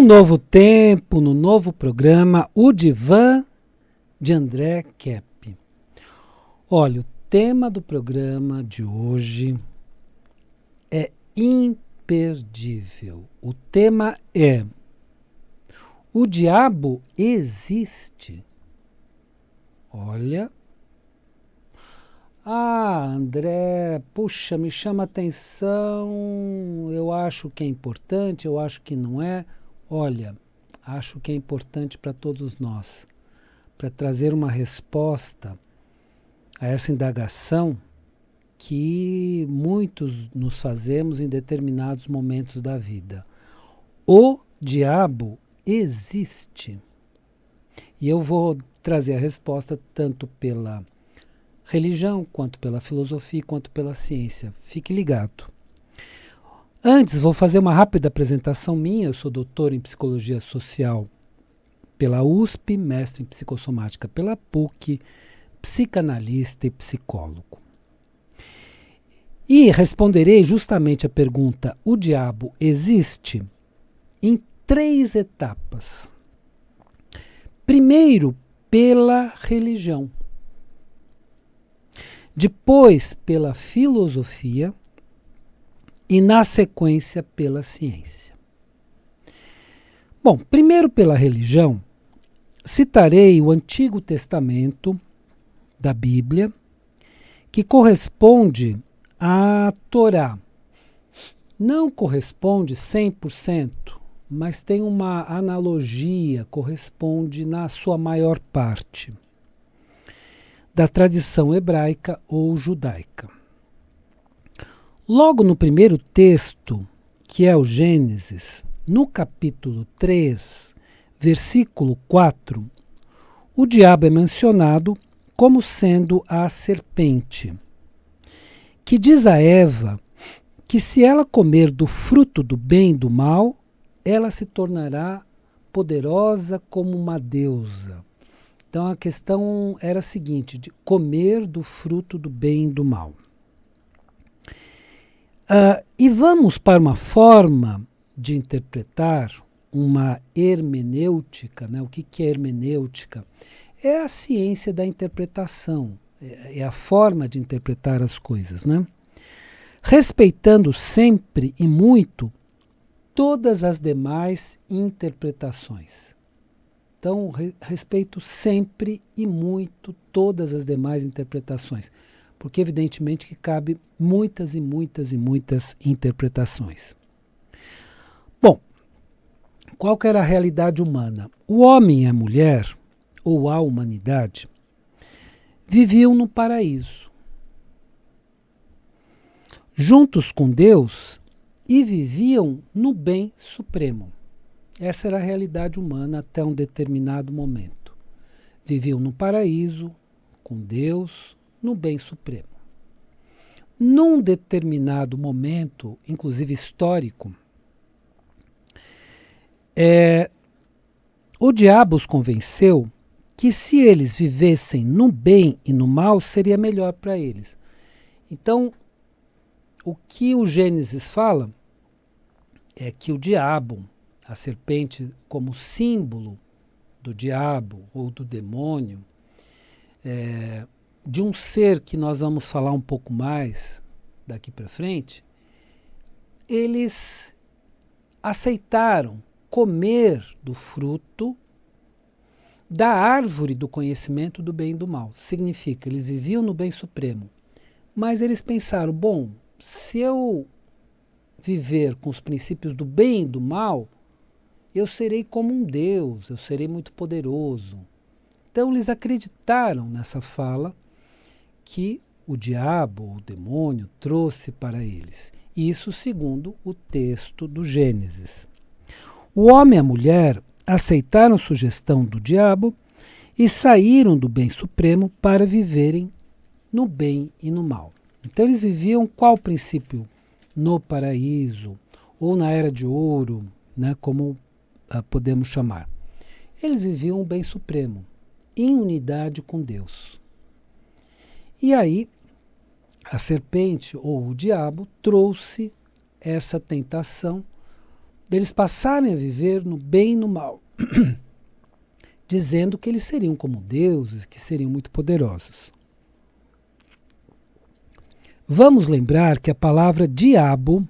novo tempo, no novo programa, o Divã de André Kepp. Olha, o tema do programa de hoje é imperdível. O tema é: o diabo existe? Olha. André, puxa, me chama atenção, eu acho que é importante, eu acho que não é. Olha, acho que é importante para todos nós, para trazer uma resposta a essa indagação que muitos nos fazemos em determinados momentos da vida. O diabo existe? E eu vou trazer a resposta tanto pela religião, quanto pela filosofia, quanto pela ciência. Fique ligado. Antes, vou fazer uma rápida apresentação minha. Eu sou doutor em psicologia social pela USP, mestre em psicossomática pela PUC, psicanalista e psicólogo. E responderei justamente a pergunta: o diabo existe? Em 3 etapas. Primeiro, pela religião. Depois, pela filosofia e, na sequência, pela ciência. Bom, primeiro pela religião, citarei o Antigo Testamento da Bíblia, que corresponde à Torá. Não corresponde 100%, mas tem uma analogia, corresponde na sua maior parte da tradição hebraica ou judaica. Logo no primeiro texto, que é o Gênesis, no capítulo 3, versículo 4, o diabo é mencionado como sendo a serpente, que diz a Eva que se ela comer do fruto do bem e do mal, ela se tornará poderosa como uma deusa. Então a questão era a seguinte: de comer do fruto do bem e do mal. E vamos para uma forma de interpretar, uma hermenêutica, né? O que é hermenêutica? É a ciência da interpretação, é a forma de interpretar as coisas, né? Respeitando sempre e muito todas as demais interpretações. Então, respeito sempre e muito todas as demais interpretações, porque evidentemente que cabe muitas e muitas e muitas interpretações. Bom, qual que era a realidade humana? O homem e a mulher, ou a humanidade, viviam no paraíso, juntos com Deus, e viviam no bem supremo. Essa era a realidade humana até um determinado momento. Viviam no paraíso, com Deus, no bem supremo. Num determinado momento, inclusive histórico, o diabo os convenceu que se eles vivessem no bem e no mal, seria melhor para eles. Então, o que o Gênesis fala é que o diabo, a serpente como símbolo do diabo ou do demônio, de um ser que nós vamos falar um pouco mais daqui para frente, eles aceitaram comer do fruto da árvore do conhecimento do bem e do mal. Significa, eles viviam no bem supremo, mas eles pensaram: bom, se eu viver com os princípios do bem e do mal, eu serei como um Deus, eu serei muito poderoso. Então eles acreditaram nessa fala que o diabo, o demônio, trouxe para eles. Isso segundo o texto do Gênesis. O homem e a mulher aceitaram a sugestão do diabo e saíram do bem supremo para viverem no bem e no mal. Então eles viviam qual princípio? No paraíso, ou na era de ouro, né, como podemos chamar. Eles viviam o bem supremo, em unidade com Deus. E aí, a serpente, ou o diabo, trouxe essa tentação deles passarem a viver no bem e no mal, dizendo que eles seriam como deuses, que seriam muito poderosos. Vamos lembrar que a palavra diabo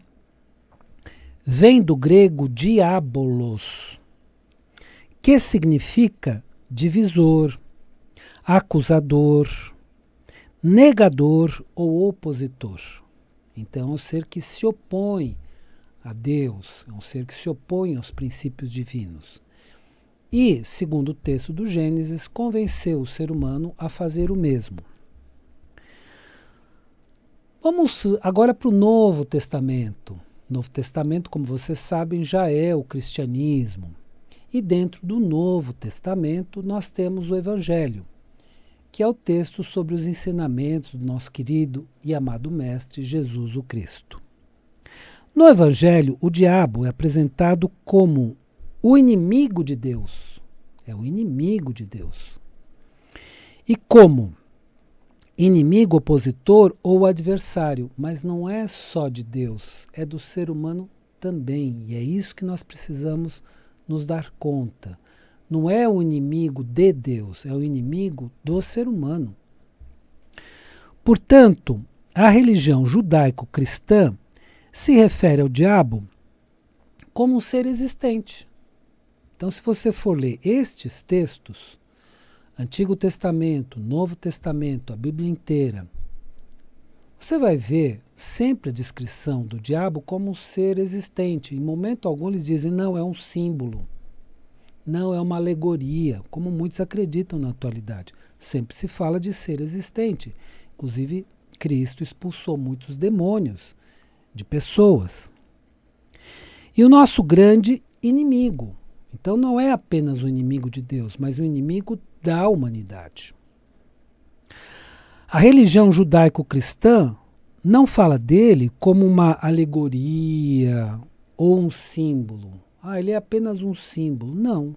vem do grego diabolos, que significa divisor, acusador, negador ou opositor. Então é um ser que se opõe a Deus, é um ser que se opõe aos princípios divinos. E, segundo o texto do Gênesis, convenceu o ser humano a fazer o mesmo. Vamos agora para o Novo Testamento. O Novo Testamento, como vocês sabem, já é o cristianismo. E dentro do Novo Testamento nós temos o Evangelho, que é o texto sobre os ensinamentos do nosso querido e amado Mestre Jesus o Cristo. No Evangelho, o diabo é apresentado como o inimigo de Deus. É o inimigo de Deus. E como inimigo, opositor ou adversário. Mas não é só de Deus, é do ser humano também. E é isso que nós precisamos nos dar conta. Não é o inimigo de Deus, é o inimigo do ser humano. Portanto, a religião judaico-cristã se refere ao diabo como um ser existente. Então, se você for ler estes textos, Antigo Testamento, Novo Testamento, a Bíblia inteira, você vai ver sempre a descrição do diabo como um ser existente. Em momento algum eles dizem, não, é um símbolo. Não é uma alegoria, como muitos acreditam na atualidade. Sempre se fala de ser existente. Inclusive, Cristo expulsou muitos demônios de pessoas. E o nosso grande inimigo. Então não é apenas o inimigo de Deus, mas o inimigo da humanidade. A religião judaico-cristã não fala dele como uma alegoria ou um símbolo. Ele é apenas um símbolo. Não.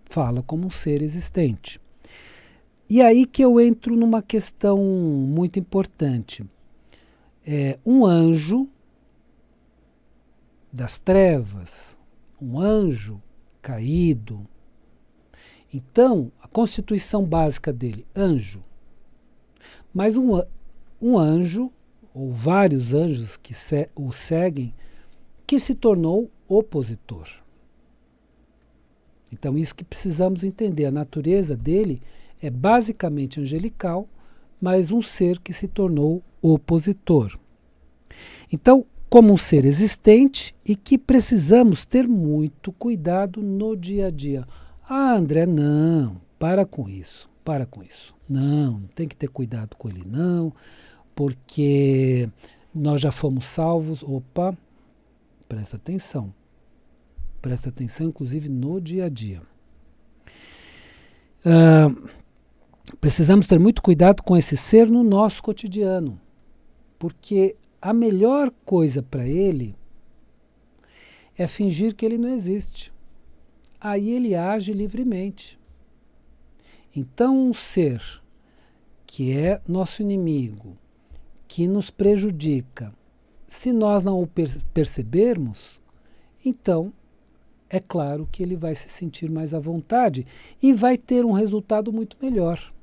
Fala como um ser existente. E aí que eu entro numa questão muito importante. Um anjo das trevas, um anjo caído. Então, a constituição básica dele, anjo. Mas um anjo, ou vários anjos que o seguem, que se tornou opositor. Então, isso que precisamos entender. A natureza dele é basicamente angelical, mas um ser que se tornou opositor. Então, como um ser existente e que precisamos ter muito cuidado no dia a dia. André, não, para com isso. Não tem que ter cuidado com ele, não, porque nós já fomos salvos. Opa, presta atenção. Presta atenção, inclusive, no dia a dia. Precisamos ter muito cuidado com esse ser no nosso cotidiano, porque a melhor coisa para ele é fingir que ele não existe. Aí ele age livremente. Então, um ser que é nosso inimigo, que nos prejudica, se nós não o percebermos, então é claro que ele vai se sentir mais à vontade e vai ter um resultado muito melhor.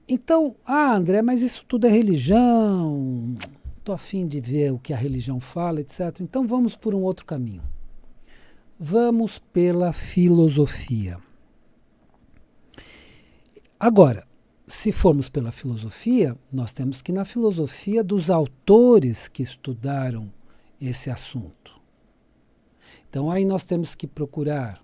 Então, André, mas isso tudo é religião, estou a fim de ver o que a religião fala, etc. Então vamos por um outro caminho. Vamos pela filosofia. Agora, se formos pela filosofia, nós temos que ir na filosofia dos autores que estudaram esse assunto. Então aí nós temos que procurar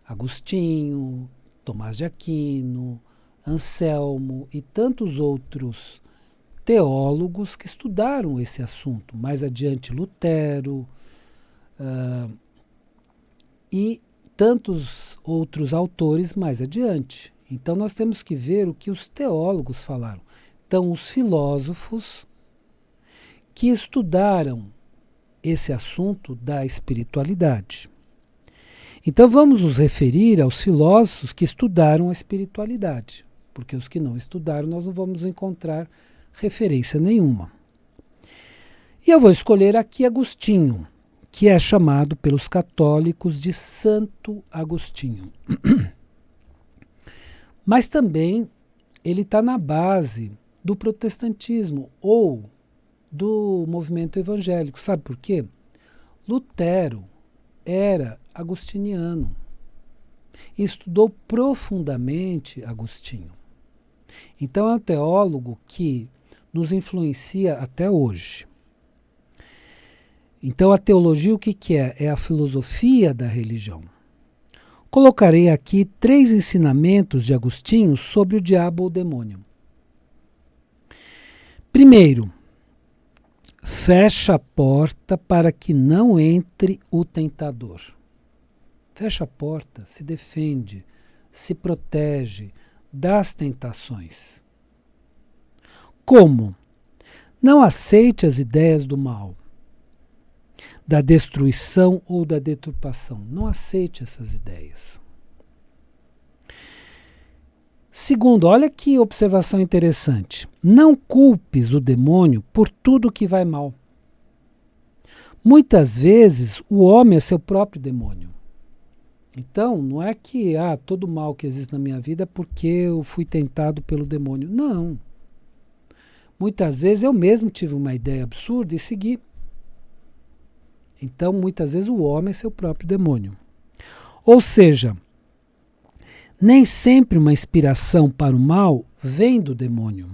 Agostinho, Tomás de Aquino, Anselmo e tantos outros teólogos que estudaram esse assunto. Mais adiante, Lutero e tantos outros autores mais adiante. Então nós temos que ver o que os teólogos falaram. Então os filósofos que estudaram esse assunto da espiritualidade. Então vamos nos referir aos filósofos que estudaram a espiritualidade, porque os que não estudaram nós não vamos encontrar referência nenhuma. E eu vou escolher aqui Agostinho, que é chamado pelos católicos de Santo Agostinho. Mas também ele está na base do protestantismo ou do movimento evangélico. Sabe por quê? Lutero era agostiniano e estudou profundamente Agostinho. Então é um teólogo que nos influencia até hoje. Então a teologia o que é? É a filosofia da religião. Colocarei aqui 3 ensinamentos de Agostinho sobre o diabo ou o demônio. Primeiro, fecha a porta para que não entre o tentador. Fecha a porta, se defende, se protege das tentações. Como? Não aceite as ideias do mal, da destruição ou da deturpação. Não aceite essas ideias. Segundo, olha que observação interessante. Não culpes o demônio por tudo que vai mal. Muitas vezes o homem é seu próprio demônio. Então, não é que todo mal que existe na minha vida é porque eu fui tentado pelo demônio. Não. Muitas vezes eu mesmo tive uma ideia absurda e segui. Então, muitas vezes o homem é seu próprio demônio. Ou seja, nem sempre uma inspiração para o mal vem do demônio.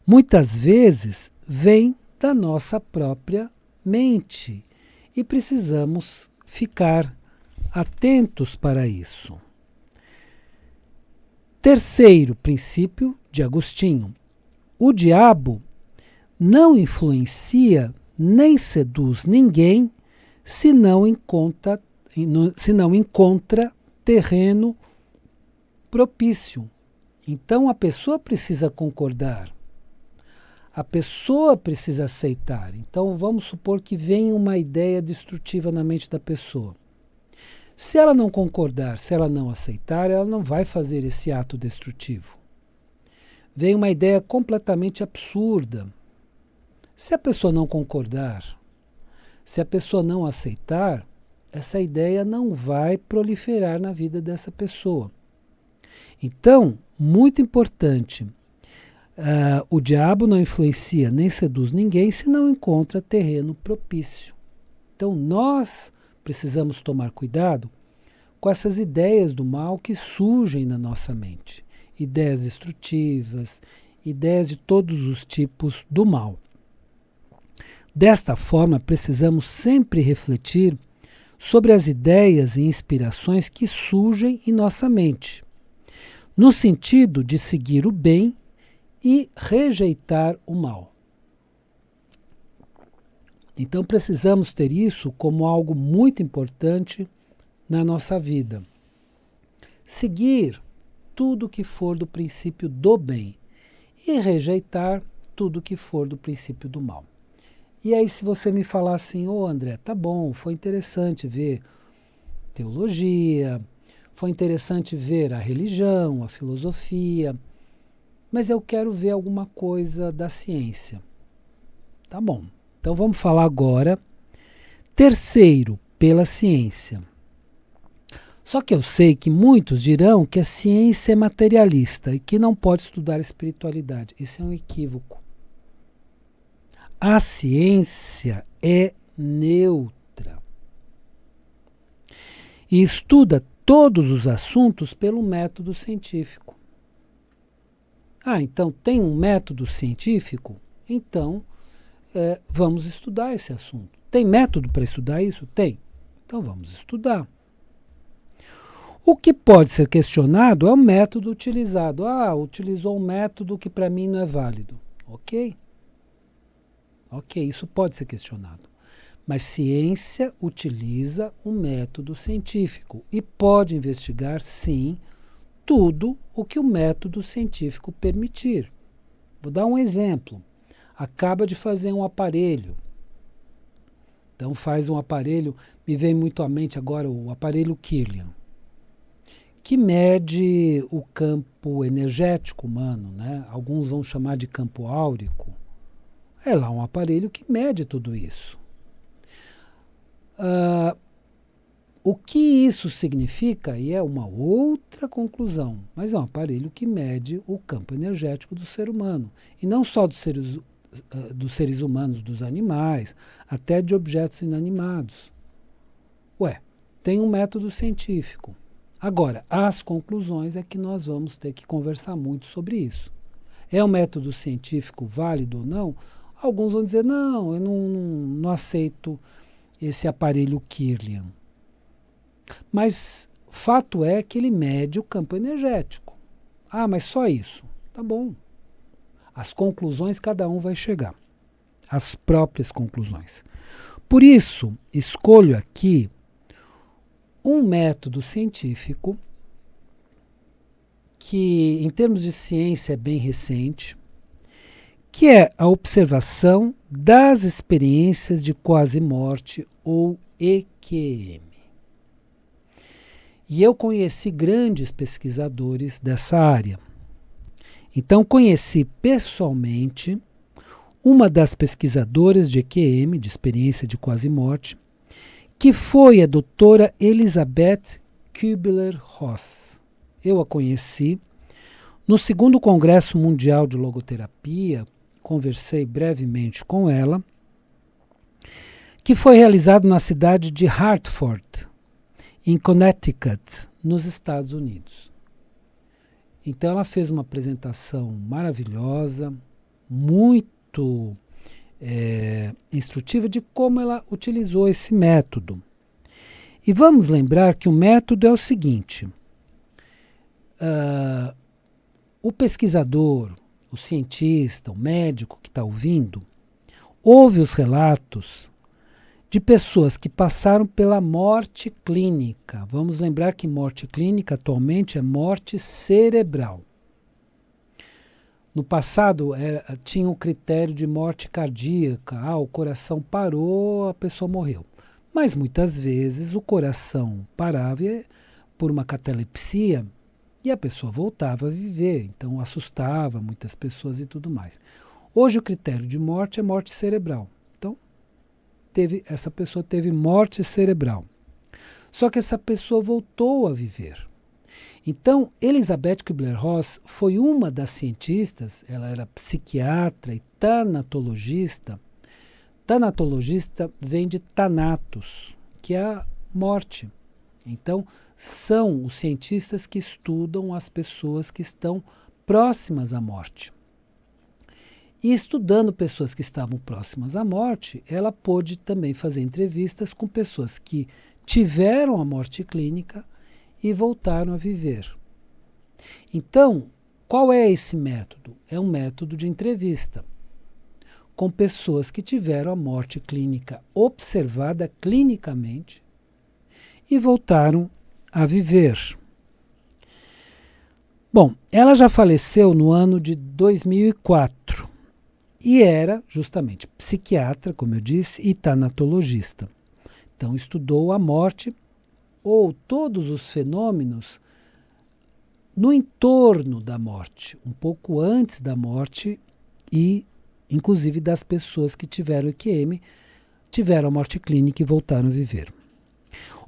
Muitas vezes vem da nossa própria mente. E precisamos ficar atentos para isso. Terceiro princípio de Agostinho. O diabo não influencia nem seduz ninguém se não encontra terreno propício. Então a pessoa precisa concordar. A pessoa precisa aceitar. Então vamos supor que venha uma ideia destrutiva na mente da pessoa. Se ela não concordar, se ela não aceitar, ela não vai fazer esse ato destrutivo. Vem uma ideia completamente absurda. Se a pessoa não concordar, se a pessoa não aceitar, essa ideia não vai proliferar na vida dessa pessoa. Então, muito importante, o diabo não influencia nem seduz ninguém se não encontra terreno propício. Então, nós precisamos tomar cuidado com essas ideias do mal que surgem na nossa mente. Ideias destrutivas, ideias de todos os tipos do mal. Desta forma, precisamos sempre refletir sobre as ideias e inspirações que surgem em nossa mente, no sentido de seguir o bem e rejeitar o mal. Então precisamos ter isso como algo muito importante na nossa vida. Seguir tudo que for do princípio do bem e rejeitar tudo que for do princípio do mal. E aí se você me falar assim, André, tá bom, foi interessante ver teologia, foi interessante ver a religião, a filosofia, mas eu quero ver alguma coisa da ciência. Tá bom. Então vamos falar agora, terceiro, pela ciência. Só que eu sei que muitos dirão que a ciência é materialista e que não pode estudar espiritualidade. Esse é um equívoco. A ciência é neutra e estuda todos os assuntos pelo método científico. Então tem um método científico? Então vamos estudar esse assunto. Tem método para estudar isso? Tem. Então vamos estudar. O que pode ser questionado é o método utilizado. Utilizou um método que para mim não é válido. Ok, isso pode ser questionado. Mas ciência utiliza um método científico e pode investigar, sim, tudo o que o método científico permitir. Vou dar um exemplo. Acaba de fazer um aparelho. Então faz um aparelho, me vem muito à mente agora o aparelho Kirlian, que mede o campo energético humano, né? Alguns vão chamar de campo áurico. É lá um aparelho que mede tudo isso. O que isso significa? E é uma outra conclusão, mas é um aparelho que mede o campo energético do ser humano. E não só dos seres humanos, dos animais, até de objetos inanimados. Tem um método científico. Agora, as conclusões é que nós vamos ter que conversar muito sobre isso. É um método científico válido ou não? Alguns vão dizer, não, eu não aceito esse aparelho Kirlian. Mas fato é que ele mede o campo energético. Ah, mas só isso. Tá bom. As conclusões cada um vai chegar. As próprias conclusões. Por isso, escolho aqui um método científico que, em termos de ciência, é bem recente, que é a observação das experiências de quase-morte ou EQM. E eu conheci grandes pesquisadores dessa área. Então, conheci pessoalmente uma das pesquisadoras de EQM, de experiência de quase-morte, que foi a doutora Elisabeth Kübler-Ross. Eu a conheci no 2º Congresso Mundial de Logoterapia, conversei brevemente com ela, que foi realizado na cidade de Hartford, em Connecticut, nos Estados Unidos. Então ela fez uma apresentação maravilhosa, muito instrutiva de como ela utilizou esse método. E vamos lembrar que o método é o seguinte: o pesquisador, o cientista, o médico que está ouvindo, ouve os relatos de pessoas que passaram pela morte clínica. Vamos lembrar que morte clínica atualmente é morte cerebral. No passado tinha o critério de morte cardíaca. O coração parou, a pessoa morreu. Mas muitas vezes o coração parava por uma catalepsia e a pessoa voltava a viver. Então assustava muitas pessoas e tudo mais. Hoje o critério de morte é morte cerebral. Então essa pessoa teve morte cerebral. Só que essa pessoa voltou a viver. Então, Elisabeth Kübler-Ross foi uma das cientistas, ela era psiquiatra e tanatologista. Tanatologista vem de Thanatos, que é a morte. Então, são os cientistas que estudam as pessoas que estão próximas à morte. E estudando pessoas que estavam próximas à morte, ela pôde também fazer entrevistas com pessoas que tiveram a morte clínica e voltaram a viver. Então, qual é esse método? É um método de entrevista com pessoas que tiveram a morte clínica observada clinicamente e voltaram a viver. Bom, ela já faleceu no ano de 2004 e era justamente psiquiatra, como eu disse, e tanatologista. Então, estudou a morte ou todos os fenômenos no entorno da morte, um pouco antes da morte e, inclusive, das pessoas que tiveram EQM, tiveram a morte clínica e voltaram a viver.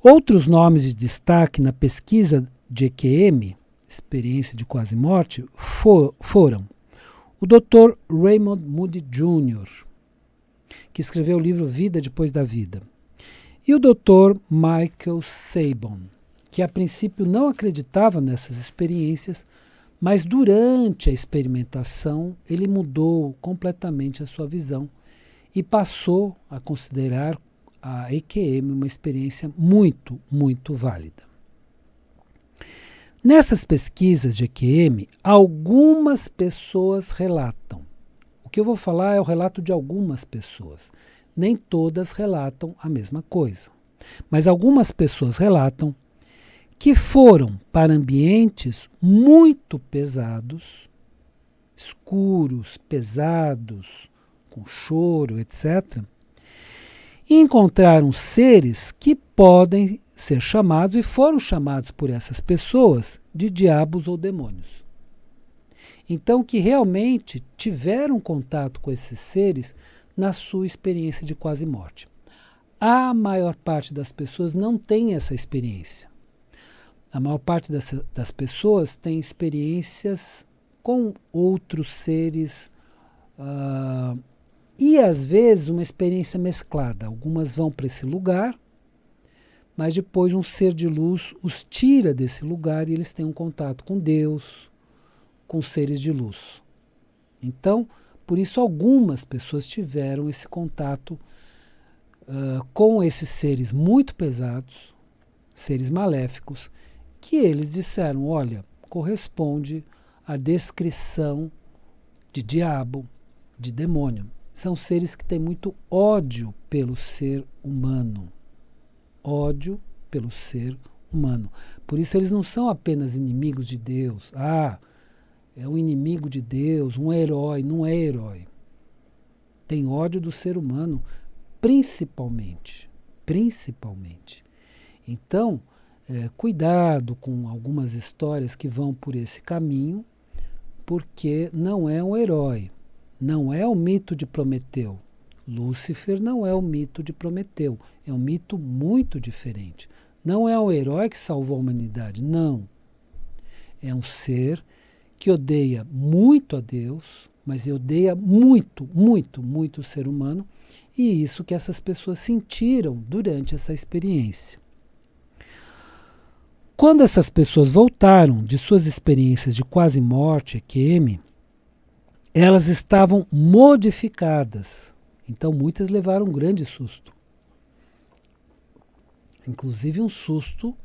Outros nomes de destaque na pesquisa de EQM, experiência de quase-morte, foram o Dr. Raymond Moody Jr., que escreveu o livro Vida Depois da Vida, e o Dr. Michael Sabon, que a princípio não acreditava nessas experiências, mas durante a experimentação ele mudou completamente a sua visão e passou a considerar a EQM uma experiência muito, muito válida. Nessas pesquisas de EQM, algumas pessoas relatam. O que eu vou falar é o relato de algumas pessoas. Nem todas relatam a mesma coisa. Mas algumas pessoas relatam que foram para ambientes muito pesados, escuros, pesados, com choro, etc., e encontraram seres que podem ser chamados, e foram chamados por essas pessoas, de diabos ou demônios. Então, que realmente tiveram contato com esses seres na sua experiência de quase morte. A maior parte das pessoas não tem essa experiência. A maior parte das pessoas tem experiências com outros seres e, às vezes, uma experiência mesclada. Algumas vão para esse lugar, mas depois um ser de luz os tira desse lugar e eles têm um contato com Deus, com seres de luz. Então, por isso, algumas pessoas tiveram esse contato com esses seres muito pesados, seres maléficos, que eles disseram, olha, corresponde à descrição de diabo, de demônio. São seres que têm muito ódio pelo ser humano. Ódio pelo ser humano. Por isso eles não são apenas inimigos de Deus. É um inimigo de Deus, um herói. Não é herói. Tem ódio do ser humano, principalmente. Principalmente. Então, cuidado com algumas histórias que vão por esse caminho, porque não é um herói. Não é o mito de Prometeu. Lúcifer não é o mito de Prometeu. É um mito muito diferente. Não é um herói que salvou a humanidade. Não. É um ser que odeia muito a Deus, mas odeia muito, muito, muito o ser humano. E isso que essas pessoas sentiram durante essa experiência. Quando essas pessoas voltaram de suas experiências de quase morte, EQM, elas estavam modificadas. Então muitas levaram um grande susto. Inclusive um susto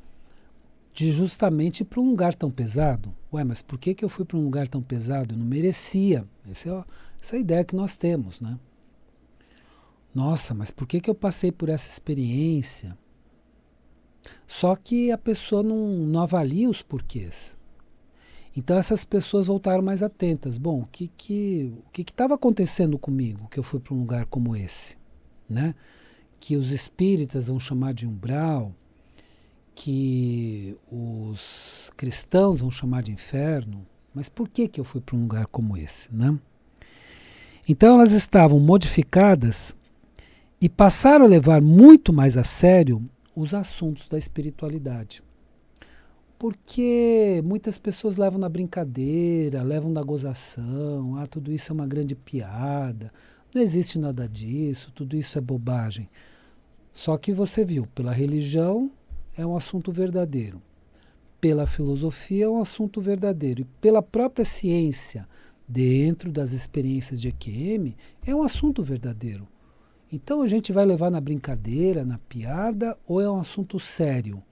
de justamente ir para um lugar tão pesado. Ué, mas por que eu fui para um lugar tão pesado? Eu não merecia. Essa é a ideia que nós temos, né? Nossa, mas por que eu passei por essa experiência? Só que a pessoa não avalia os porquês. Então essas pessoas voltaram mais atentas. Bom, o que estava acontecendo comigo que eu fui para um lugar como esse? Né? Que os espíritas vão chamar de umbral, que os cristãos vão chamar de inferno. Mas por que eu fui para um lugar como esse? Né? Então elas estavam modificadas e passaram a levar muito mais a sério os assuntos da espiritualidade. Porque muitas pessoas levam na brincadeira, levam na gozação, tudo isso é uma grande piada, não existe nada disso, tudo isso é bobagem. Só que você viu, pela religião é um assunto verdadeiro, pela filosofia é um assunto verdadeiro, e pela própria ciência, dentro das experiências de EQM, é um assunto verdadeiro. Então a gente vai levar na brincadeira, na piada, ou é um assunto sério?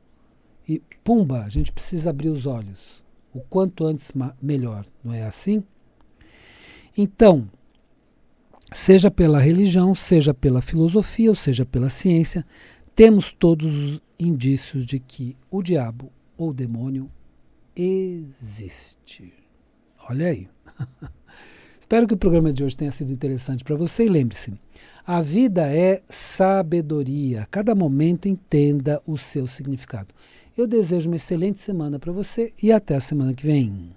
E, pumba, a gente precisa abrir os olhos. O quanto antes, melhor. Não é assim? Então, seja pela religião, seja pela filosofia, ou seja pela ciência, temos todos os indícios de que o diabo ou o demônio existe. Olha aí. Espero que o programa de hoje tenha sido interessante para você e lembre-se, a vida é sabedoria. A cada momento entenda o seu significado. Eu desejo uma excelente semana para você e até a semana que vem.